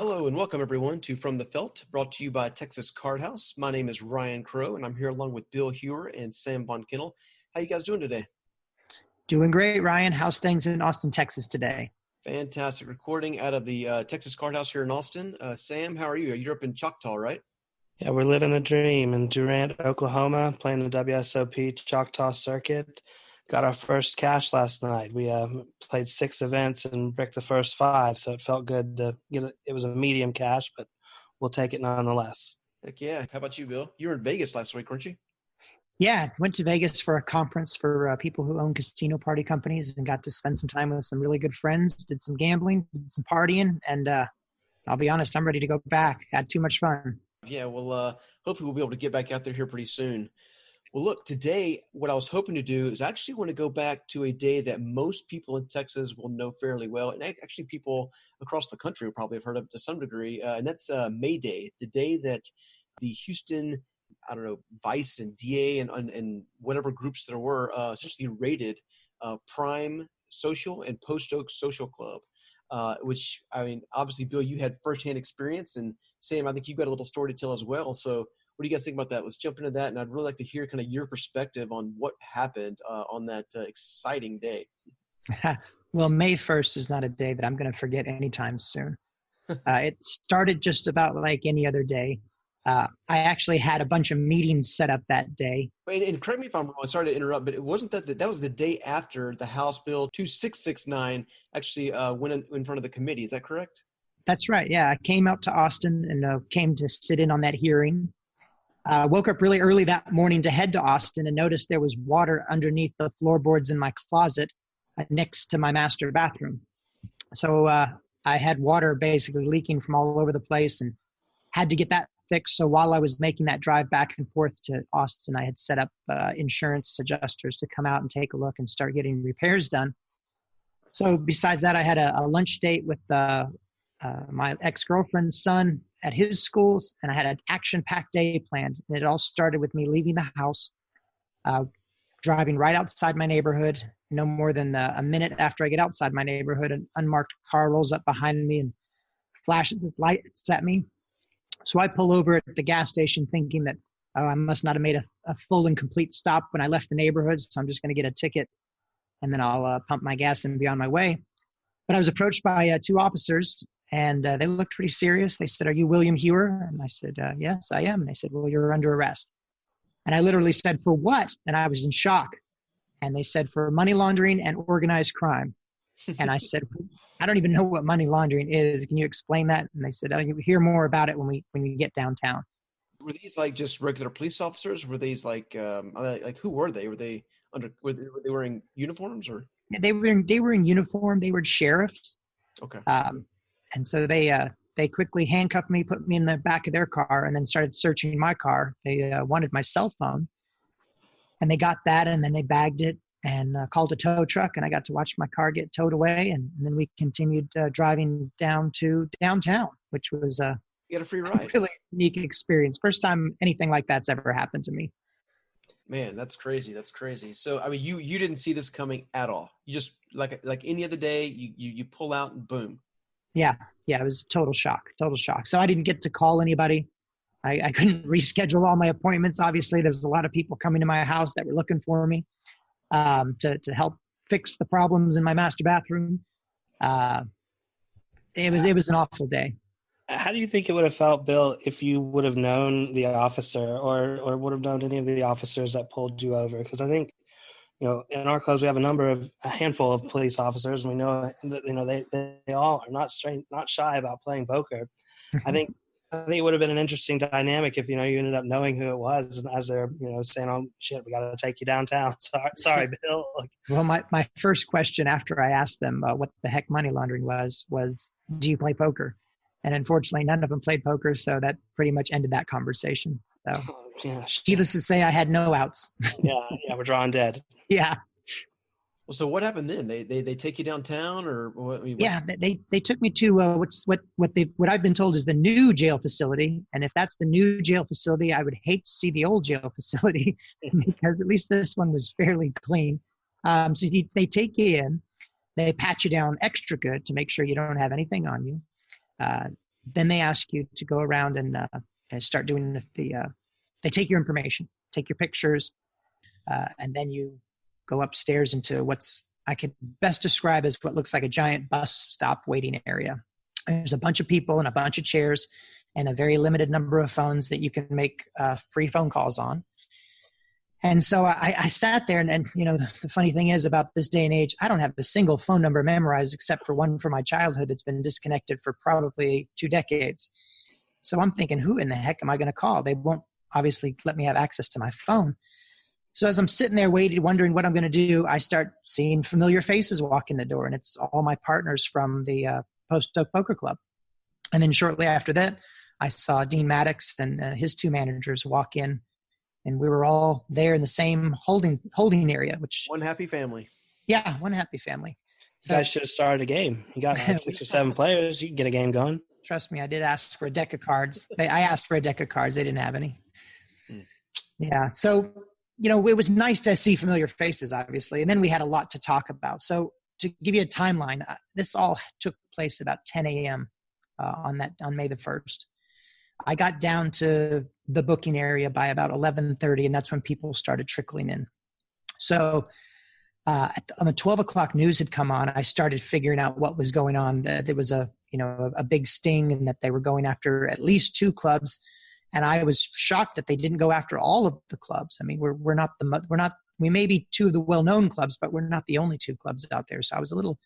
Hello and welcome everyone to From the Felt, brought to you by Texas Card House. My name is Ryan Crow and I'm here along with Bill Heuer and Sam Von Kennel. How you guys doing today? Doing great, Ryan. How's things in Austin, Texas today? Fantastic. Recording out of the Texas Card House here in Austin. Sam, how are you? You're up in Choctaw, right? Yeah, we're living the dream in Durant, Oklahoma, playing the WSOP Choctaw Circuit. Got our first cash last night. We played 6 events and bricked the first 5, so it felt good to get it. It was a medium cash, but we'll take it nonetheless. Heck yeah. How about you, Bill? You were in Vegas last week, weren't you? Yeah, went to Vegas for a conference for people who own casino party companies and got to spend some time with some really good friends, did some gambling, did some partying, and I'll be honest, I'm ready to go back. Had too much fun. Yeah, well, hopefully we'll be able to get back out there here pretty soon. Well, look, today what I was hoping to do is actually want to go back to a day that most people in Texas will know fairly well, and actually people across the country will probably have heard of to some degree, and that's Mayday, the day that the Houston, Vice and DA and whatever groups there were essentially raided Prime Social and Post Oak Social Club, which, I mean, obviously, Bill, you had firsthand experience, and Sam, I think you've got a little story to tell as well, so what do you guys think about that? Let's jump into that, and I'd really like to hear kind of your perspective on what happened on that exciting day. Well, May 1st is not a day that I'm going to forget anytime soon. It started just about like any other day. I actually had a bunch of meetings set up that day. And correct me if I'm wrong, sorry to interrupt, but it wasn't that was the day after the House Bill 2669 actually went in front of the committee. Is that correct? That's right. Yeah, I came out to Austin and came to sit in on that hearing. Woke up really early that morning to head to Austin and noticed there was water underneath the floorboards in my closet next to my master bathroom. So I had water basically leaking from all over the place and had to get that fixed. So while I was making that drive back and forth to Austin, I had set up insurance adjusters to come out and take a look and start getting repairs done. So besides that, I had a lunch date with my ex-girlfriend's son at his school, and I had an action-packed day planned. And it all started with me leaving the house, driving right outside my neighborhood. No more than a minute after I get outside my neighborhood, an unmarked car rolls up behind me and flashes its lights at me. So I pull over at the gas station thinking that I must not have made a full and complete stop when I left the neighborhood, so I'm just going to get a ticket, and then I'll pump my gas and be on my way. But I was approached by 2 officers, and they looked pretty serious. They said, "Are you William Heuer?" And I said, "Yes, I am." And they said, "Well, you're under arrest." And I literally said, "For what?" And I was in shock. And they said, "For money laundering and organized crime." And I said, "I don't even know what money laundering is. Can you explain that?" And they said, "Oh, you'll hear more about it when we get downtown." Were these like just regular police officers? Were these like who were they? Were they wearing uniforms or? Yeah, they were in uniform. They were sheriffs. Okay. And so they quickly handcuffed me, put me in the back of their car, and then started searching my car. They wanted my cell phone, and they got that, and then they bagged it and called a tow truck, and I got to watch my car get towed away, and then we continued driving down to downtown, which was you got a free ride. Really unique experience. First time anything like that's ever happened to me. Man, that's crazy. That's crazy. So, I mean, you didn't see this coming at all. You just like any other day, you pull out and boom. Yeah, it was total shock. So I didn't get to call anybody. I couldn't reschedule all my appointments. Obviously, there was a lot of people coming to my house that were looking for me to help fix the problems in my master bathroom. It was an awful day. How do you think it would have felt, Bill, if you would have known the officer or would have known any of the officers that pulled you over? Because I think, in our clubs we have a handful of police officers, and we know that they all are not shy about playing poker. I think it would have been an interesting dynamic if you ended up knowing who it was, and as they're saying, "Oh shit, we got to take you downtown." Sorry, Bill. Well, my first question after I asked them what the heck money laundering was, "Do you play poker?" And unfortunately, none of them played poker, so that pretty much ended that conversation. So, needless to say, I had no outs. yeah, we're drawing dead. Yeah. Well, so what happened then? They take you downtown, or what? They took me to what I've been told is the new jail facility, and if that's the new jail facility, I would hate to see the old jail facility because at least this one was fairly clean. So they take you in, they pat you down extra good to make sure you don't have anything on you. Then they ask you to go around and start doing they take your information, take your pictures, and then you go upstairs into what's I could best describe as what looks like a giant bus stop waiting area. There's a bunch of people and a bunch of chairs and a very limited number of phones that you can make free phone calls on. And so I sat there, and the funny thing is about this day and age, I don't have a single phone number memorized except for one from my childhood that's been disconnected for probably 2 decades. So I'm thinking, who in the heck am I going to call? They won't obviously let me have access to my phone. So as I'm sitting there wondering what I'm going to do, I start seeing familiar faces walk in the door, and it's all my partners from the Post Oak Poker Club. And then shortly after that, I saw Dean Maddox and his 2 managers walk in, and we were all there in the same holding area. Which one happy family. Yeah, one happy family. So, you guys should have started a game. You got like 6 or 7 players. You can get a game going. Trust me, I did ask for a deck of cards. I asked for a deck of cards. They didn't have any. Yeah, so it was nice to see familiar faces, obviously, and then we had a lot to talk about. So to give you a timeline, this all took place about 10 a.m. On May the 1st. I got down to the booking area by about 11:30, and that's when people started trickling in. So on the 12 o'clock news had come on, I started figuring out what was going on. That there was a big sting, and that they were going after at least 2 clubs. And I was shocked that they didn't go after all of the clubs. I mean, we may be 2 of the well-known clubs, but we're not the only 2 clubs out there. So I was a little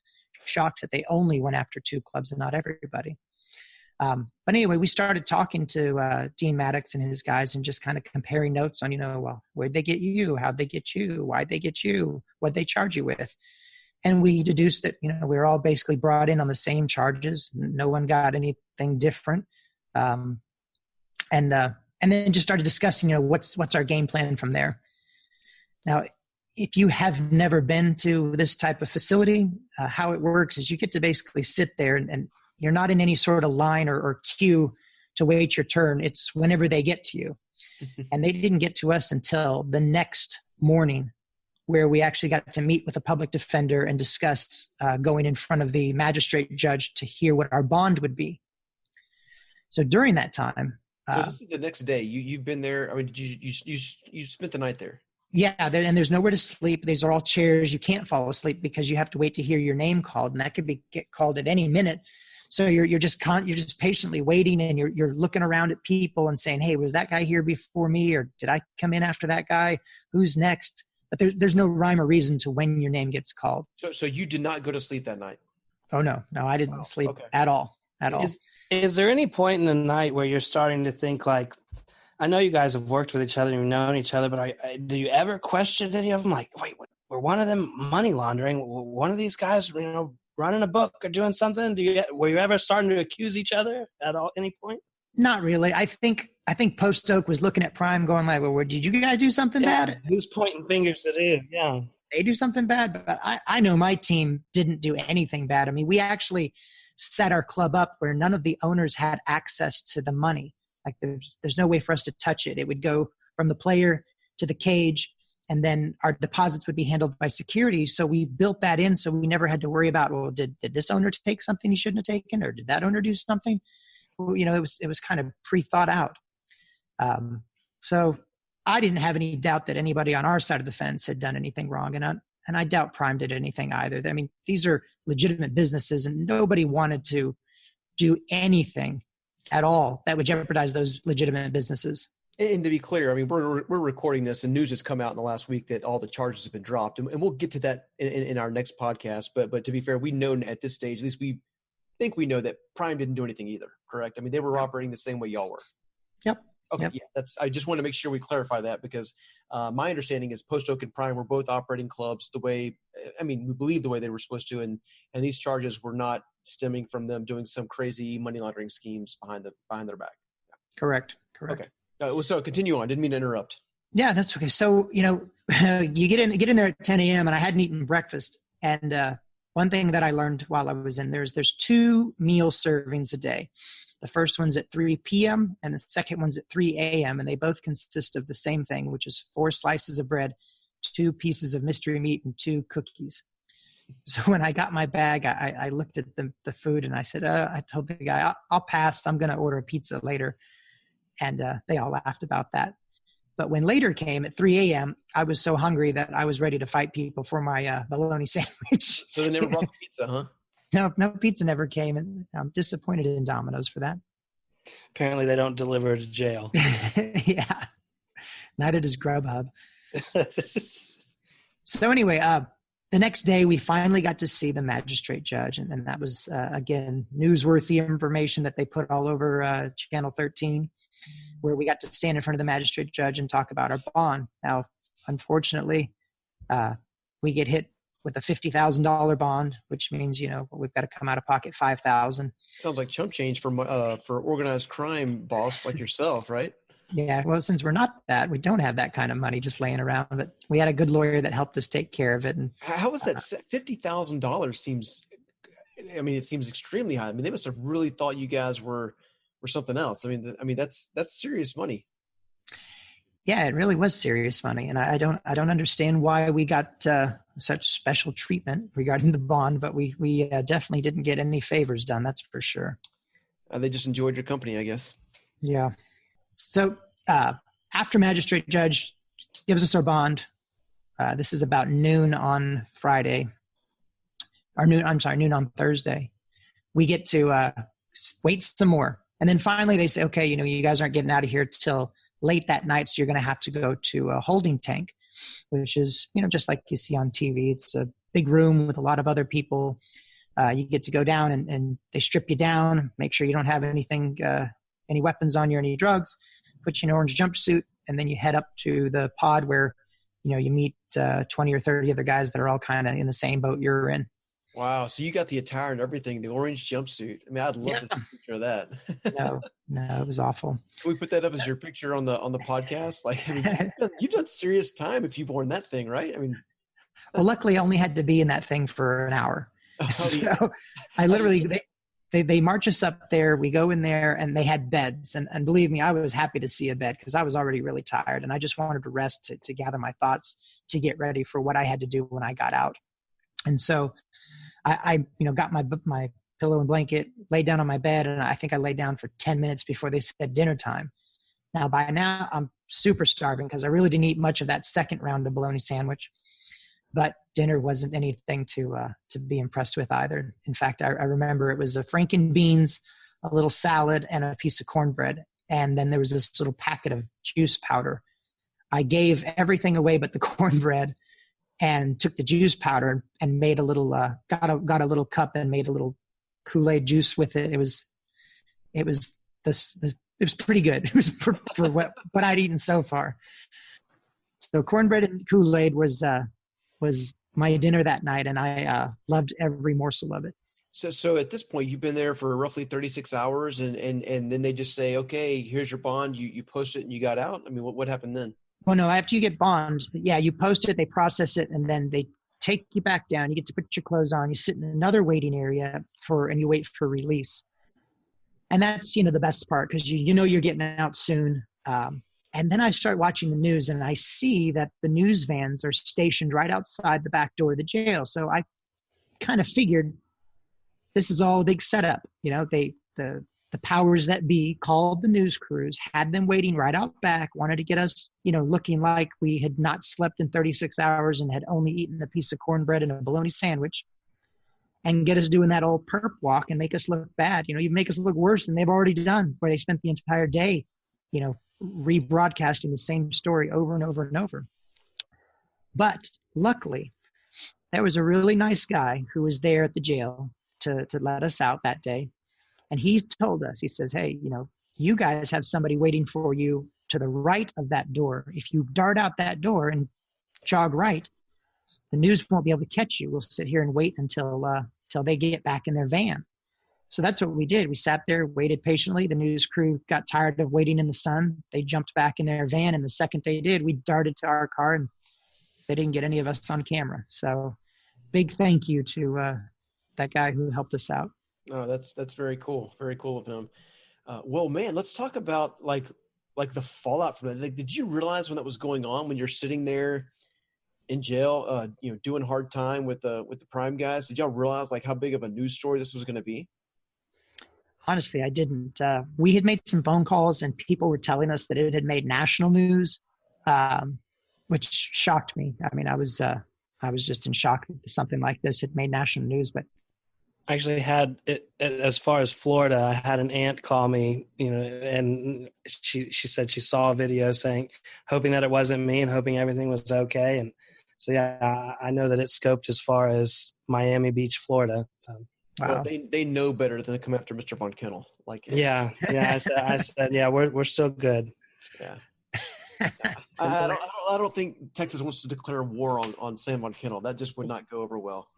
shocked that they only went after 2 clubs and not everybody. But anyway, we started talking to Dean Maddox and his guys and just kind of comparing notes on, well, where'd they get you? How'd they get you? Why'd they get you? What'd they charge you with? And we deduced that, we were all basically brought in on the same charges. No one got anything different. And then just started discussing, what's our game plan from there. Now, if you have never been to this type of facility, how it works is you get to basically sit there and you're not in any sort of line or queue to wait your turn. It's whenever they get to you. And they didn't get to us until the next morning, where we actually got to meet with a public defender and discuss going in front of the magistrate judge to hear what our bond would be. So during that time, so this is the next day. You've been there. I mean, you spent the night there? Yeah, and there's nowhere to sleep. These are all chairs. You can't fall asleep because you have to wait to hear your name called, and that could get called at any minute. So you're just patiently waiting, and you're looking around at people and saying, "Hey, was that guy here before me, or did I come in after that guy? Who's next?" But there's no rhyme or reason to when your name gets called. So you did not go to sleep that night? Oh no, I didn't sleep at all. Is there any point in the night where you're starting to think like, I know you guys have worked with each other and you've known each other, but do you ever question any of them? Like, wait, were one of them money laundering? One of these guys, running a book or doing something? Were you ever starting to accuse each other at any point? Not really. I think Post Oak was looking at Prime going like, well, did you guys do something bad? Who's pointing fingers at it? Yeah. They do something bad, but I know my team didn't do anything bad. I mean, we actually set our club up where none of the owners had access to the money. Like there's no way for us to touch it. It would go from the player to the cage, and then our deposits would be handled by security. So we built that in, so we never had to worry about, well, did this owner take something he shouldn't have taken, or did that owner do something? Well, it was kind of pre-thought out. So I didn't have any doubt that anybody on our side of the fence had done anything wrong, and I doubt Prime did anything either. I mean, these are legitimate businesses, and nobody wanted to do anything at all that would jeopardize those legitimate businesses. And to be clear, I mean, we're recording this, and news has come out in the last week that all the charges have been dropped, and we'll get to that in our next podcast. But to be fair, we know at this stage, at least we think we know that Prime didn't do anything either. Correct? I mean, they were operating the same way y'all were. Yep. Okay. Yep. Yeah. I just want to make sure we clarify that, because my understanding is Post Oak and Prime were both operating clubs the way, we believe the way they were supposed to, and these charges were not stemming from them doing some crazy money laundering schemes behind their back. Yeah. Correct. Okay. So continue on. Didn't mean to interrupt. Yeah, that's okay. So, you get in there at 10 a.m. and I hadn't eaten breakfast. And one thing that I learned while I was in there's 2 meal servings a day. The first one's at 3 p.m. and the second one's at 3 a.m. And they both consist of the same thing, which is 4 slices of bread, 2 pieces of mystery meat, and 2 cookies. So when I got my bag, I looked at the food and I said, I told the guy, I'll pass. I'm going to order a pizza later. And they all laughed about that. But when later came at 3 a.m., I was so hungry that I was ready to fight people for my bologna sandwich. So they never brought the pizza, huh? No pizza never came. And I'm disappointed in Domino's for that. Apparently they don't deliver to jail. Yeah. Neither does Grubhub. So anyway, the next day we finally got to see the magistrate judge. And that was, again, newsworthy information that they put all over Channel 13, where we got to stand in front of the magistrate judge and talk about our bond. Now, unfortunately, we get hit with a $50,000 bond, which means, we've got to come out of pocket $5,000. Sounds like chump change for organized crime boss like yourself, right? Yeah, well, since we're not that, we don't have that kind of money just laying around. But we had a good lawyer that helped us take care of it. And how was that? $50,000 seems. I mean, it seems extremely high. I mean, they must have really thought you guys were something else. I mean, that's serious money. Yeah, it really was serious money, and I don't understand why we got such special treatment regarding the bond. But we definitely didn't get any favors done. That's for sure. They just enjoyed your company, I guess. Yeah. So after magistrate judge gives us our bond, this is about noon on Friday, or noon on Thursday. We get to wait some more. And then finally they say, okay, you guys aren't getting out of here till late that night, so you're going to have to go to a holding tank, which is, just like you see on TV. It's a big room with a lot of other people. You get to go down and they strip you down, make sure you don't have anything, any weapons on you or any drugs, put you in an orange jumpsuit, and then you head up to the pod where, you meet 20 or 30 other guys that are all kind of in the same boat you're in. Wow. So you got the attire and everything, the orange jumpsuit. I mean, I'd love to see a picture of that. No, it was awful. Can we put that up as your picture on the podcast? Like, I mean, you've done serious time if you've worn that thing, right? I mean, well, luckily I only had to be in that thing for an hour. So I literally, they march us up there. We go in there and they had beds. And believe me, I was happy to see a bed because I was already really tired and I just wanted to rest to gather my thoughts to get ready for what I had to do when I got out. And so I got my pillow and blanket, laid down on my bed, and I think I laid down for 10 minutes before they said dinner time. Now, by now, I'm super starving because I really didn't eat much of that second round of bologna sandwich. But dinner wasn't anything to be impressed with either. In fact, I remember it was a franken beans, a little salad, and a piece of cornbread. And then there was this little packet of juice powder. I gave everything away but the cornbread, and took the juice powder and made a little, got a little cup and made a little Kool-Aid juice with it. It was pretty good. It was for what I'd eaten so far. So cornbread and Kool-Aid was my dinner that night, and I loved every morsel of it. So at this point, you've been there for roughly 36 hours, and then they just say, okay, here's your bond. You post it and you and out. I mean, what happened then? Well, no, after you get bond, yeah, you post it, they process it, and then they take you back down. You get to put your clothes on. You sit in another waiting area and you wait for release. And that's, the best part because you're getting out soon. And then I start watching the news and I see that the news vans are stationed right outside the back door of the jail. So I kind of figured this is all a big setup. The powers that be called the news crews, had them waiting right out back, wanted to get us, looking like we had not slept in 36 hours and had only eaten a piece of cornbread and a bologna sandwich, and get us doing that old perp walk and make us look bad. You make us look worse than they've already done, where they spent the entire day, rebroadcasting the same story over and over and over. But luckily, there was a really nice guy who was there at the jail to let us out that day. And he told us, he says, hey, you guys have somebody waiting for you to the right of that door. If you dart out that door and jog right, the news won't be able to catch you. We'll sit here and wait until they get back in their van. So that's what we did. We sat there, waited patiently. The news crew got tired of waiting in the sun. They jumped back in their van. And the second they did, we darted to our car and they didn't get any of us on camera. So big thank you to that guy who helped us out. Oh, that's very cool. Very cool of him. Well, man, let's talk about like the fallout from it. Like, did you realize when that was going on, when you're sitting there in jail, doing hard time with the Prime guys. Did y'all realize like how big of a news story this was going to be? Honestly, I didn't. We had made some phone calls, and people were telling us that it had made national news, which shocked me. I mean, I was just in shock that something like this had made national news. But I actually had it as far as Florida. I had an aunt call me, and she said she saw a video hoping that it wasn't me and hoping everything was okay. And so, yeah, I know that it's scoped as far as Miami Beach, Florida. So. Wow. Well, they know better than to come after Mr. Von Kennel. Yeah. I said, yeah, we're still good. Yeah. I don't think Texas wants to declare war on Sam Von Kennel. That just would not go over well.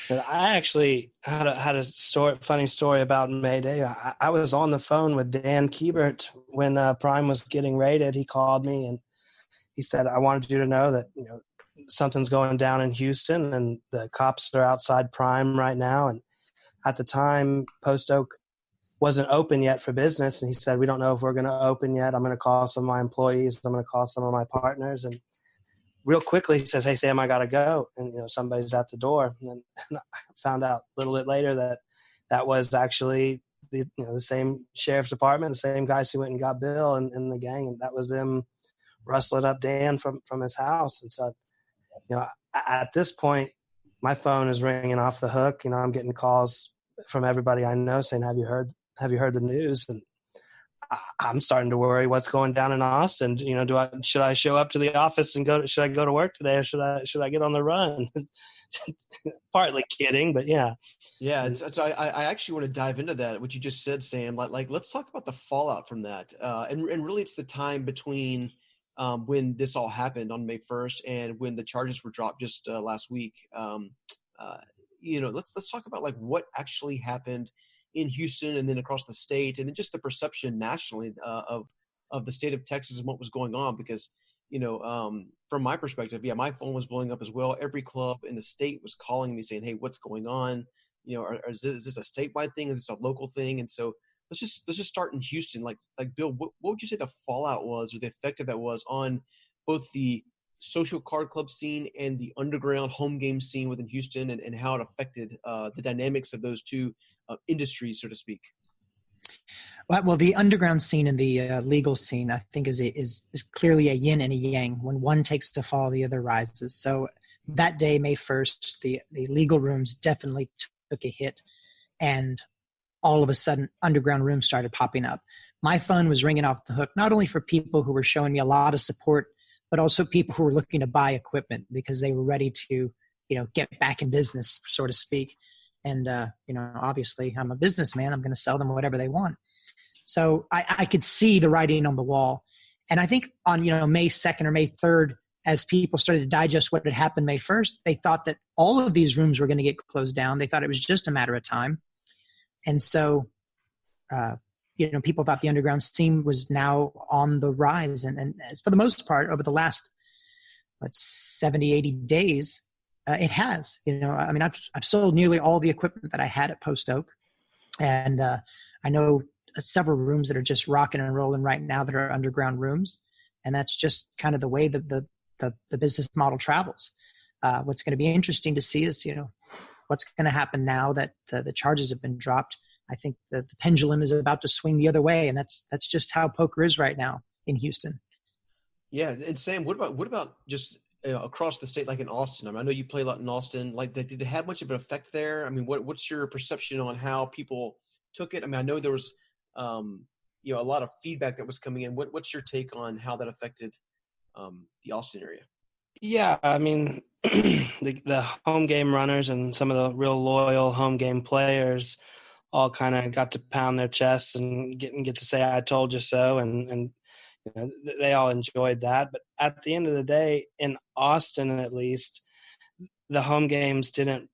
I actually had a funny story about Mayday. I was on the phone with Dan Kiebert when Prime was getting raided. He called me and he said, "I wanted you to know that something's going down in Houston, and the cops are outside Prime right now." And at the time, Post Oak wasn't open yet for business, and he said, "We don't know if we're going to open yet. I'm going to call some of my employees. I'm going to call some of my partners." And real quickly, he says, "Hey, Sam, I got to go." And, somebody's at the door. And I found out a little bit later that was actually the same sheriff's department, the same guys who went and got Bill and the gang. And that was them rustling up Dan from his house. And so, at this point, my phone is ringing off the hook. I'm getting calls from everybody I know saying, have you heard the news? And I'm starting to worry what's going down in Austin. Should I show up to the office and should I go to work today, or should I get on the run? Partly kidding, but yeah. Yeah. So I actually want to dive into that, what you just said, Sam. Like let's talk about the fallout from that. And really it's the time between when this all happened on May 1st and when the charges were dropped just last week. Let's talk about like what actually happened in Houston and then across the state, and then just the perception nationally of the state of Texas and what was going on. Because, from my perspective, yeah, my phone was blowing up as well. Every club in the state was calling me saying, "Hey, what's going on? Is this a statewide thing? Is this a local thing?" And so let's just start in Houston. Like Bill, what would you say the fallout was, or the effect of that was on both the social card club scene and the underground home game scene within Houston, and how it affected the dynamics of those two industries, so to speak? Well, the underground scene and the legal scene, I think, is clearly a yin and a yang. When one takes to fall, the other rises. So that day, May 1st, the legal rooms definitely took a hit, and all of a sudden, underground rooms started popping up. My phone was ringing off the hook, not only for people who were showing me a lot of support, but also people who were looking to buy equipment because they were ready to, get back in business, so to speak. And, obviously I'm a businessman. I'm going to sell them whatever they want. So I could see the writing on the wall. And I think on, May 2nd or May 3rd, as people started to digest what had happened May 1st, they thought that all of these rooms were going to get closed down. They thought it was just a matter of time. And so, people thought the underground scene was now on the rise. And as for the most part, over the last 70, 80 days, it has. I've sold nearly all the equipment that I had at Post Oak. And I know several rooms that are just rocking and rolling right now that are underground rooms. And that's just kind of the way the business model travels. What's going to be interesting to see is, what's going to happen now that the charges have been dropped. I think that the pendulum is about to swing the other way, and that's just how poker is right now in Houston. Yeah, and Sam, what about just across the state, like in Austin? I know you play a lot in Austin. Like, did it have much of an effect there? I mean, what's your perception on how people took it? I mean, I know there was a lot of feedback that was coming in. What's your take on how that affected the Austin area? Yeah, I mean, the home game runners and some of the real loyal home game players all kind of got to pound their chests and get to say, "I told you so," and they all enjoyed that. But at the end of the day, in Austin at least, the home games didn't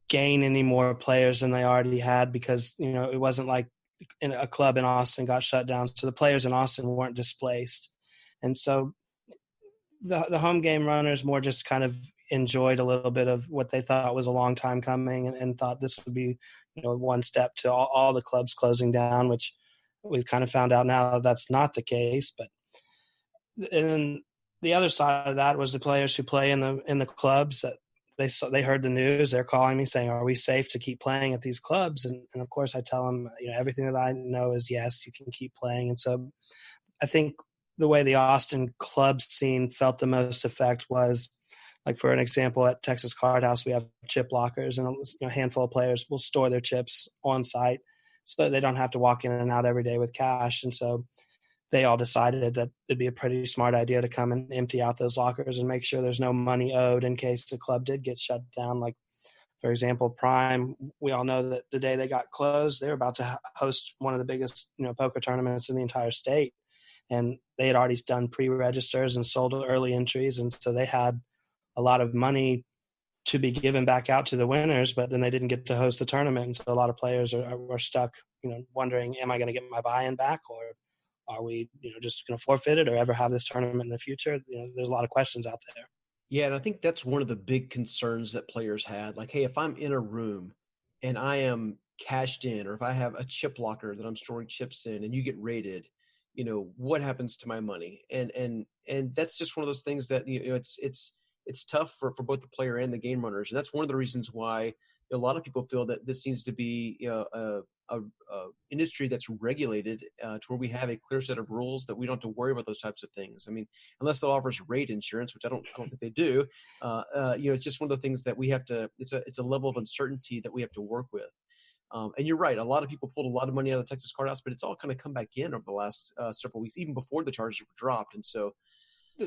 gain any more players than they already had, because it wasn't like a club in Austin got shut down, so the players in Austin weren't displaced, and so the home game runners more just kind of enjoyed a little bit of what they thought was a long time coming, and thought this would be one step to all the clubs closing down, which we've kind of found out now that's not the case. But and the other side of that was the players who play in the clubs that they heard the news. They're calling me saying, "Are we safe to keep playing at these clubs?" And of course, I tell them, everything that I know is yes, you can keep playing. And so, I think the way the Austin club scene felt the most effect was, like, for an example, at Texas Card House, we have chip lockers, and a handful of players will store their chips on site so that they don't have to walk in and out every day with cash. And so they all decided that it'd be a pretty smart idea to come and empty out those lockers and make sure there's no money owed in case the club did get shut down. Like, for example, Prime, we all know that the day they got closed, they were about to host one of the biggest, poker tournaments in the entire state. And they had already done pre-registers and sold early entries. And so they had a lot of money to be given back out to the winners, but then they didn't get to host the tournament. And so a lot of players are stuck, wondering, am I going to get my buy-in back, or are we, just going to forfeit it or ever have this tournament in the future? There's a lot of questions out there. Yeah, and I think that's one of the big concerns that players had. Like, hey, if I'm in a room and I am cashed in, or if I have a chip locker that I'm storing chips in and you get raided, what happens to my money? And that's just one of those things that, it's tough for both the player and the game runners. And that's one of the reasons why a lot of people feel that this needs to be a industry that's regulated to where we have a clear set of rules that we don't have to worry about those types of things. I mean, unless they'll offer us raid insurance, which I don't think they do. It's just one of the things that we have to. It's a level of uncertainty that we have to work with. And you're right. A lot of people pulled a lot of money out of the Texas Card House, but it's all kind of come back in over the last several weeks, even before the charges were dropped. And so,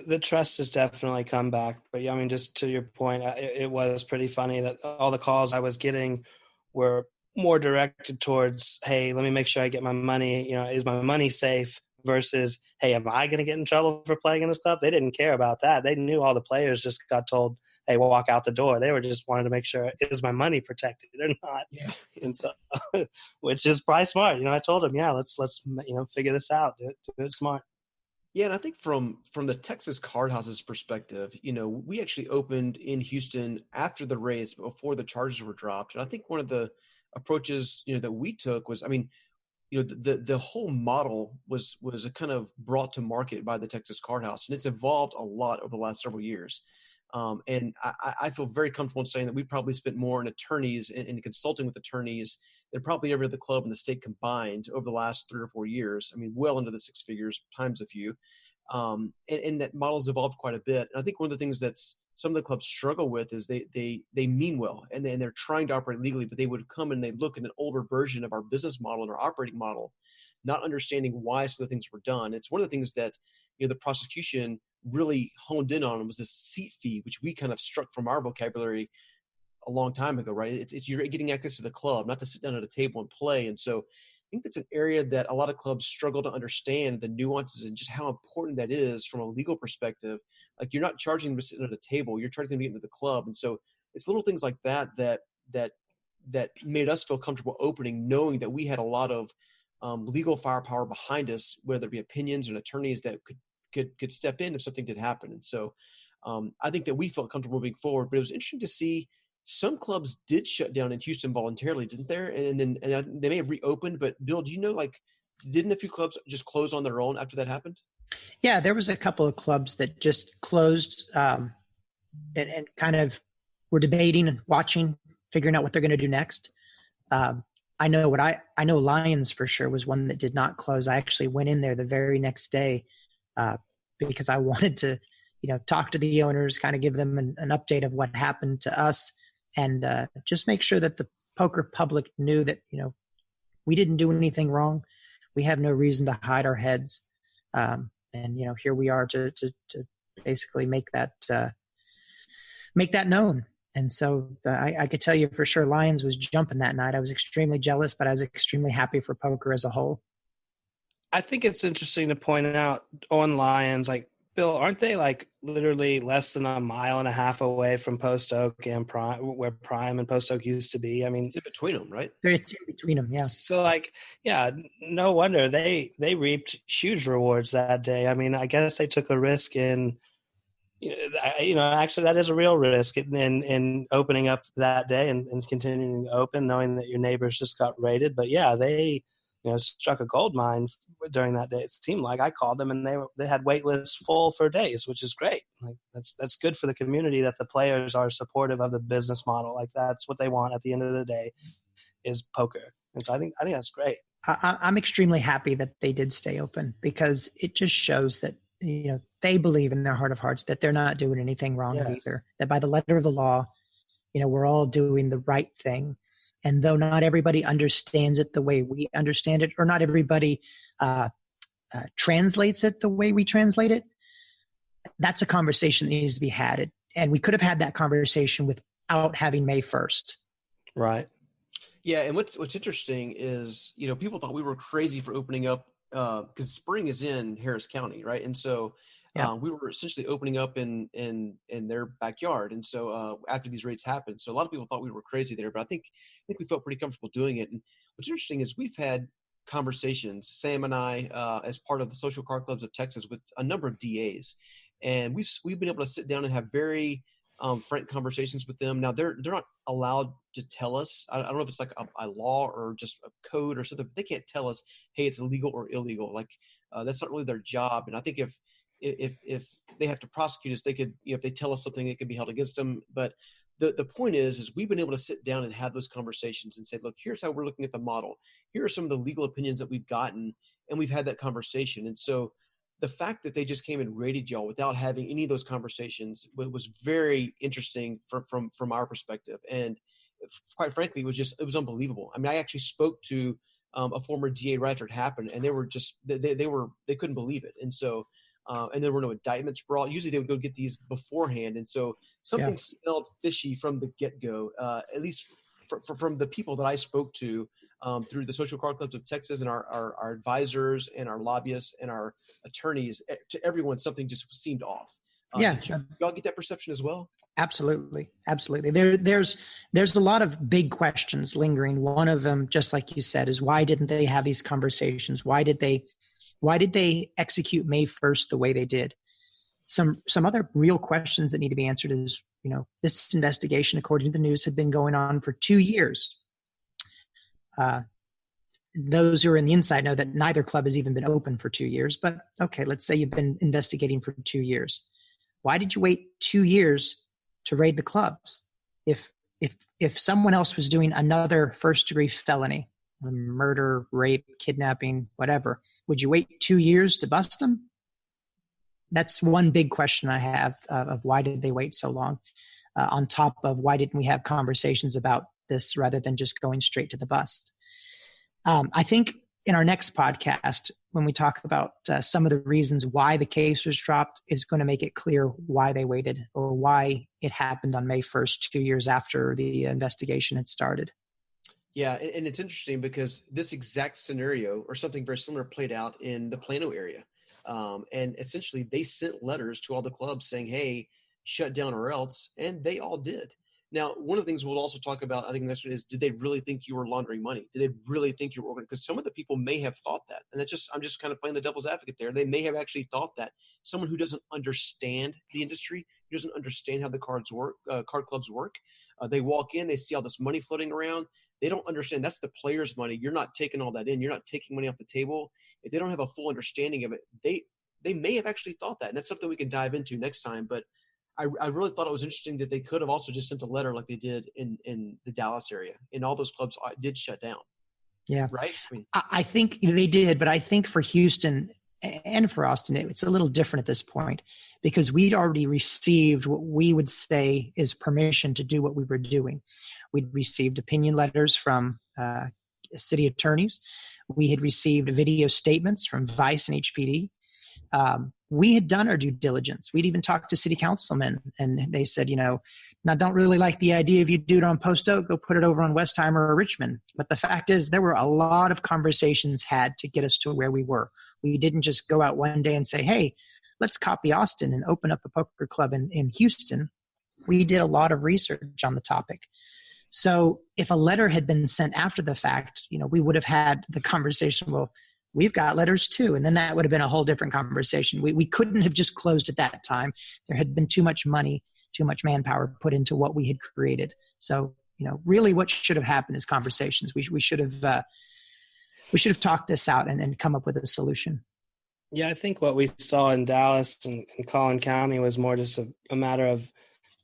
the trust has definitely come back. But yeah, I mean, just to your point, it was pretty funny that all the calls I was getting were more directed towards, hey, let me make sure I get my money. Is my money safe? Versus, hey, am I going to get in trouble for playing in this club? They didn't care about that. They knew all the players just got told, hey, we'll walk out the door. They were just wanted to make sure, is my money protected or not? Yeah. And so, which is probably smart. I told them, yeah, let's figure this out. Do it smart. Yeah, and I think from the Texas Card House's perspective, we actually opened in Houston after the raids, before the charges were dropped. And I think one of the approaches, that we took was, the whole model was a kind of brought to market by the Texas Card House, and it's evolved a lot over the last several years. And I feel very comfortable in saying that we probably spent more on attorneys and consulting with attorneys than probably every other club in the state combined over the last 3 or 4 years. I mean, well into the six figures, times a few. And that model's evolved quite a bit. And I think one of the things that's some of the clubs struggle with is they mean well, and they're trying to operate legally, but they would come and they look at an older version of our business model and our operating model, not understanding why some of the things were done. It's one of the things that, the prosecution really honed in on was this seat fee, which we kind of struck from our vocabulary a long time ago, right? It's you're getting access to the club, not to sit down at a table and play. And so I think that's an area that a lot of clubs struggle to understand the nuances and just how important that is from a legal perspective. Like, you're not charging them to sit at a table, you're charging them to get into the club. And so it's little things like that made us feel comfortable opening, knowing that we had a lot of legal firepower behind us, whether it be opinions and attorneys that could step in if something did happen. And so I think that we felt comfortable moving forward, but it was interesting to see some clubs did shut down in Houston voluntarily, didn't there? And then they may have reopened, but Bill, do you know, didn't a few clubs just close on their own after that happened? Yeah, there was a couple of clubs that just closed and kind of were debating and watching, figuring out what they're going to do next. I know Lions for sure was one that did not close. I actually went in there the very next day because I wanted to, talk to the owners, kind of give them an update of what happened to us, and just make sure that the poker public knew that, we didn't do anything wrong. We have no reason to hide our heads. And, here we are to basically make that known. And so I could tell you for sure Lions was jumping that night. I was extremely jealous, but I was extremely happy for poker as a whole. I think it's interesting to point out on Lions, like, Bill, aren't they literally less than a mile and a half away from Post Oak and Prime, where Prime and Post Oak used to be? I mean, it's in between them, right? It's in between them, yeah. So, no wonder they reaped huge rewards that day. I mean, I guess they took a risk in, actually that is a real risk in opening up that day and continuing to open, knowing that your neighbors just got raided. But yeah, they, struck a gold mine during that day. It seemed like I called them and they had wait lists full for days, which is great. Like that's good for the community that the players are supportive of the business model. Like that's what they want at the end of the day is poker. And so I think that's great. I'm extremely happy that they did stay open because it just shows that, they believe in their heart of hearts that they're not doing anything wrong either, that by the letter of the law, we're all doing the right thing. And though not everybody understands it the way we understand it, or not everybody translates it the way we translate it, that's a conversation that needs to be had. And we could have had that conversation without having May 1st. Right. Yeah, and what's interesting is, people thought we were crazy for opening up because spring is in Harris County, right? And so we were essentially opening up in their backyard. And so after these raids happened, so a lot of people thought we were crazy there, but I think we felt pretty comfortable doing it. And what's interesting is we've had conversations, Sam and I, as part of the Social Card Clubs of Texas, with a number of DAs, and we've been able to sit down and have very frank conversations with them. Now they're not allowed to tell us. I don't know if it's like a law or just a code or something. But they can't tell us, hey, it's illegal or illegal. Like that's not really their job. And I think if they have to prosecute us, they could, if they tell us something, it could be held against them. But the point is we've been able to sit down and have those conversations and say, look, here's how we're looking at the model. Here are some of the legal opinions that we've gotten, and we've had that conversation. And so the fact that they just came and raided y'all without having any of those conversations was very interesting from our perspective. And quite frankly, it was unbelievable. I mean, I actually spoke to a former DA right after it happened, and they were just, they couldn't believe it. And so, and there were no indictments brought. Usually they would go get these beforehand. And so something smelled fishy from the get-go, at least from the people that I spoke to through the Social Card Clubs of Texas and our advisors and our lobbyists and our attorneys. To everyone, something just seemed off. Y'all get that perception as well? Absolutely. There's a lot of big questions lingering. One of them, just like you said, is why didn't they have these conversations? Why did they execute May 1st the way they did? Some other real questions that need to be answered is, this investigation, according to the news, had been going on for 2 years. Those who are in the inside know that neither club has even been open for 2 years. But okay, let's say you've been investigating for 2 years. Why did you wait 2 years to raid the clubs? If someone else was doing another first-degree felony, murder, rape, kidnapping, whatever, would you wait 2 years to bust them? That's one big question I have of why did they wait so long, on top of why didn't we have conversations about this rather than just going straight to the bust. I think in our next podcast, when we talk about some of the reasons why the case was dropped, is going to make it clear why they waited or why it happened on May 1st, 2 years after the investigation had started. Yeah, and it's interesting because this exact scenario or something very similar played out in the Plano area. And essentially they sent letters to all the clubs saying, hey, shut down or else, and they all did. Now, one of the things we'll also talk about, I think next one, is, did they really think you were laundering money? Did they really think you were organized? Because some of the people may have thought that. And I'm just kind of playing the devil's advocate there. They may have actually thought that. Someone who doesn't understand the industry, who doesn't understand how the card clubs work, they walk in, they see all this money floating around. They don't understand that's the player's money. You're not taking all that in. You're not taking money off the table. If they don't have a full understanding of it, they may have actually thought that. And that's something we can dive into next time. But I really thought it was interesting that they could have also just sent a letter like they did in the Dallas area. And all those clubs did shut down. Yeah. Right? I think they did, but I think for Houston and for Austin, it's a little different at this point because we'd already received what we would say is permission to do what we were doing. We'd received opinion letters from city attorneys. We had received video statements from Vice and HPD. We had done our due diligence. We'd even talked to city councilmen, and they said, now, don't really like the idea if you do it on Post Oak, go put it over on Westheimer or Richmond. But the fact is there were a lot of conversations had to get us to where we were. We didn't just go out one day and say, hey, let's copy Austin and open up a poker club in Houston. We did a lot of research on the topic. So if a letter had been sent after the fact, we would have had the conversation, well, we've got letters too. And then that would have been a whole different conversation. We couldn't have just closed at that time. There had been too much money, too much manpower put into what we had created. So, really what should have happened is conversations. We should have We should have talked this out and come up with a solution. Yeah, I think what we saw in Dallas and Collin County was more just a matter of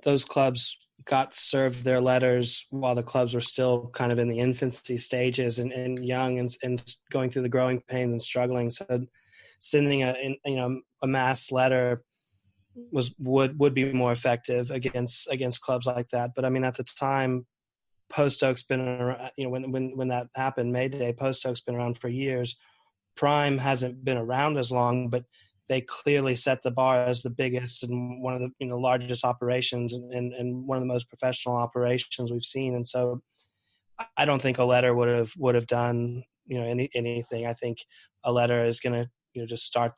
those clubs got served their letters while the clubs were still kind of in the infancy stages and young and going through the growing pains and struggling. So sending a mass letter would be more effective against clubs like that. But I mean, at the time, Post Oak's been around, when that happened, Mayday, Post Oak's been around for years. Prime hasn't been around as long, but they clearly set the bar as the biggest and one of the largest operations and one of the most professional operations we've seen. And so I don't think a letter would have done anything. I think a letter is going to just start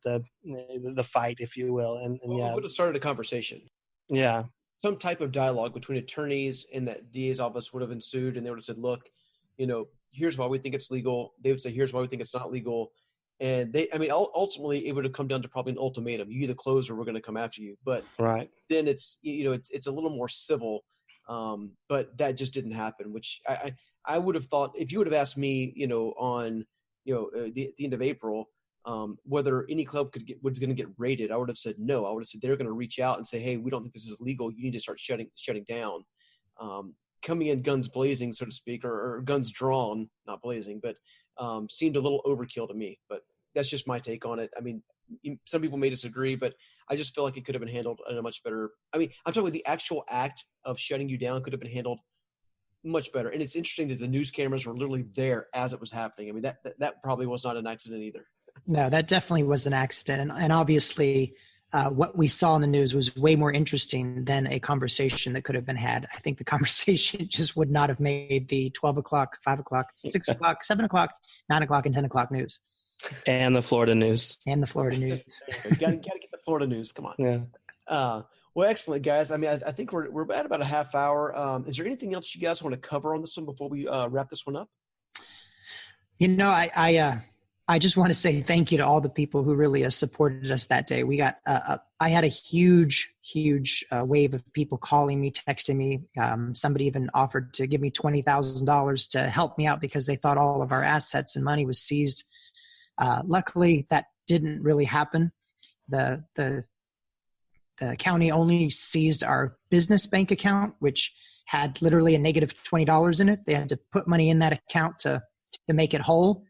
the fight, if you will. And yeah, it would have started a conversation. Yeah, some type of dialogue between attorneys and that DA's office would have ensued, and they would have said, "Look, here's why we think it's legal." They would say, "Here's why we think it's not legal." And ultimately, it would have come down to probably an ultimatum: you either close or we're going to come after you. But right then it's a little more civil. But that just didn't happen. Which I would have thought, if you would have asked me, on the end of April, whether any club was going to get raided, I would have said no. I would have said they're going to reach out and say, "Hey, we don't think this is legal. You need to start shutting down." Coming in guns blazing, so to speak, or guns drawn, not blazing, but seemed a little overkill to me. But that's just my take on it. I mean, some people may disagree, but I just feel like it could have been handled in a much better. I mean, I'm talking about the actual act of shutting you down could have been handled much better. And it's interesting that the news cameras were literally there as it was happening. I mean, that probably was not an accident either. No, that definitely was an accident. And obviously, what we saw in the news was way more interesting than a conversation that could have been had. I think the conversation just would not have made the 12 o'clock, 5 o'clock, 6 o'clock, 7 o'clock, 9 o'clock, and 10 o'clock news. And the Florida news. And the Florida news. Gotta get the Florida news. Come on. Yeah. Well, excellent, guys. I mean, I think we're at about a half hour. Is there anything else you guys want to cover on this one before we wrap this one up? I just want to say thank you to all the people who really supported us that day. We got, I had a huge wave of people calling me, texting me. Somebody even offered to give me $20,000 to help me out because they thought all of our assets and money was seized. Luckily, that didn't really happen. The county only seized our business bank account, which had literally a negative $20 in it. They had to put money in that account to make it whole.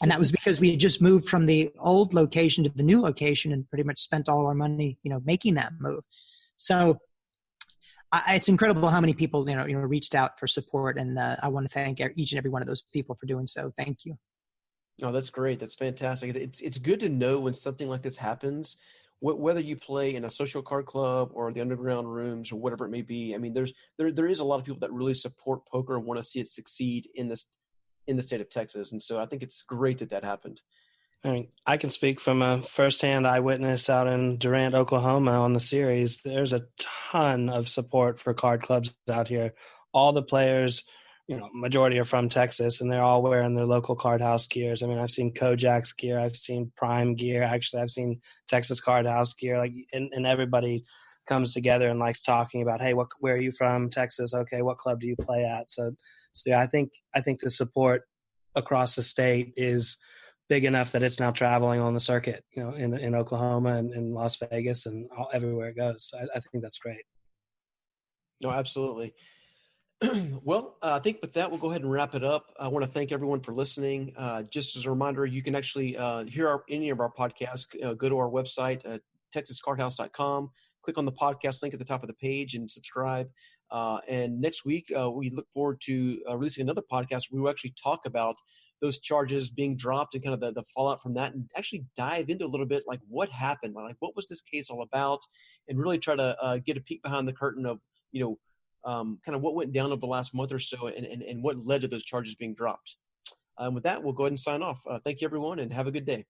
And that was because we had just moved from the old location to the new location and pretty much spent all our money, making that move. So it's incredible how many people, reached out for support. And I want to thank each and every one of those people for doing so. Thank you. Oh, that's great. That's fantastic. It's good to know when something like this happens, whether you play in a social card club or the underground rooms or whatever it may be. I mean, there is a lot of people that really support poker and want to see it succeed in the state of Texas. And so I think it's great that happened. I mean, I can speak from a firsthand eyewitness out in Durant, Oklahoma on the series. There's a ton of support for card clubs out here. All the players, majority are from Texas, and they're all wearing their local card house gears. I mean, I've seen Kojak's gear. I've seen Prime gear. Actually, I've seen Texas Card House gear. And everybody comes together and likes talking about, hey, where are you from? Texas. Okay, what club do you play at? So yeah, I think the support across the state is big enough that it's now traveling on the circuit, in Oklahoma and in Las Vegas and everywhere it goes. So I think that's great. No, absolutely. Well, I think with that, we'll go ahead and wrap it up. I want to thank everyone for listening. Just as a reminder, you can actually hear any of our podcasts. Go to our website, texascardhouse.com. Click on the podcast link at the top of the page and subscribe. And next week, we look forward to releasing another podcast where we will actually talk about those charges being dropped and kind of the fallout from that, and actually dive into a little bit like what happened, like what was this case all about, and really try to get a peek behind the curtain of, kind of what went down over the last month or so and what led to those charges being dropped. With that, we'll go ahead and sign off. Thank you, everyone, and have a good day.